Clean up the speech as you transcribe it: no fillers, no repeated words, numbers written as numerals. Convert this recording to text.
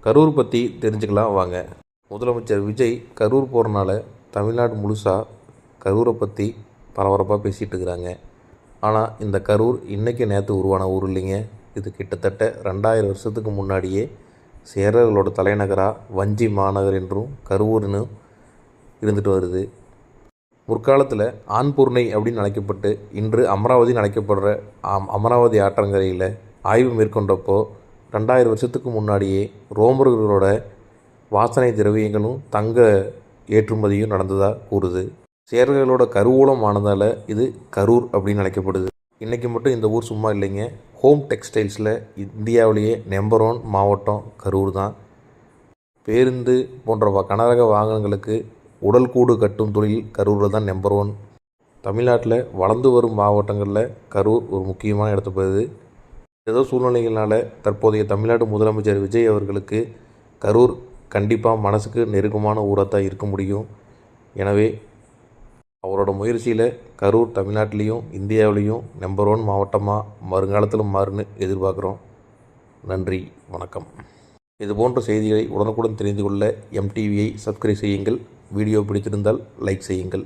கரூர் பற்றி தெரிஞ்சுக்கலாம் வாங்க. முதலமைச்சர் விஜய் கரூர் போகிறனால தமிழ்நாடு முழுசாக கரூரை பற்றி பரபரப்பாக பேசிகிட்டு இருக்கிறாங்க. ஆனால் இந்த கரூர் இன்றைக்கி நேற்று உருவான ஊர் இல்லைங்க. இது கிட்டத்தட்ட 2000 வருஷத்துக்கு முன்னாடியே சேரர்களோட தலைநகராக வஞ்சி மாநகர் என்றும் கரூர்னு இருந்துட்டு வருது. முற்காலத்தில் ஆன்பூர்ணை அப்படின்னு அழைக்கப்பட்டு இன்று அமராவதின்னு அழைக்கப்படுற அமராவதி ஆற்றங்கரையில் ஆய்வு மேற்கொண்டப்போ 2000 வருஷத்துக்கு முன்னாடியே ரோமர்களோட வாசனை திரவியங்களும் தங்க ஏற்றுமதியும் நடந்ததாக கூறுது. சேரர்களோட கருவூலம் ஆனதால் இது கரூர் அப்படின்னு அழைக்கப்படுது. இன்றைக்கி மட்டும் இந்த ஊர் சும்மா இல்லைங்க. ஹோம் டெக்ஸ்டைல்ஸில் இந்தியாவிலேயே நம்பர் 1 மாவட்டம் கரூர் தான். பேருந்து போன்ற கனரக வாகனங்களுக்கு உடல் கூடு கட்டும் தொழில் கரூரில் தான் நம்பர் 1. தமிழ்நாட்டில் வளர்ந்து வரும் மாவட்டங்களில் கரூர் ஒரு முக்கியமான இடத்த பெறுது. ஏதோ சூழ்நிலைகளால் தற்போதைய தமிழ்நாடு முதலமைச்சர் விஜய் அவர்களுக்கு கரூர் கண்டிப்பாக மனசுக்கு நெருக்கமான ஊராக தான் இருக்க முடியும். எனவே அவரோட முயற்சியில் கரூர் தமிழ்நாட்டிலையும் இந்தியாவிலையும் நம்பர் 1 மாவட்டமாக வருங்காலத்தில் மாறுன்னு எதிர்பார்க்குறோம். நன்றி, வணக்கம். இதுபோன்ற செய்திகளை உடனுக்குடன் தெரிந்து கொள்ள எம்டிவியை சப்ஸ்கிரைப் செய்யுங்கள். வீடியோ பிடித்திருந்தால் லைக் செய்யுங்கள்.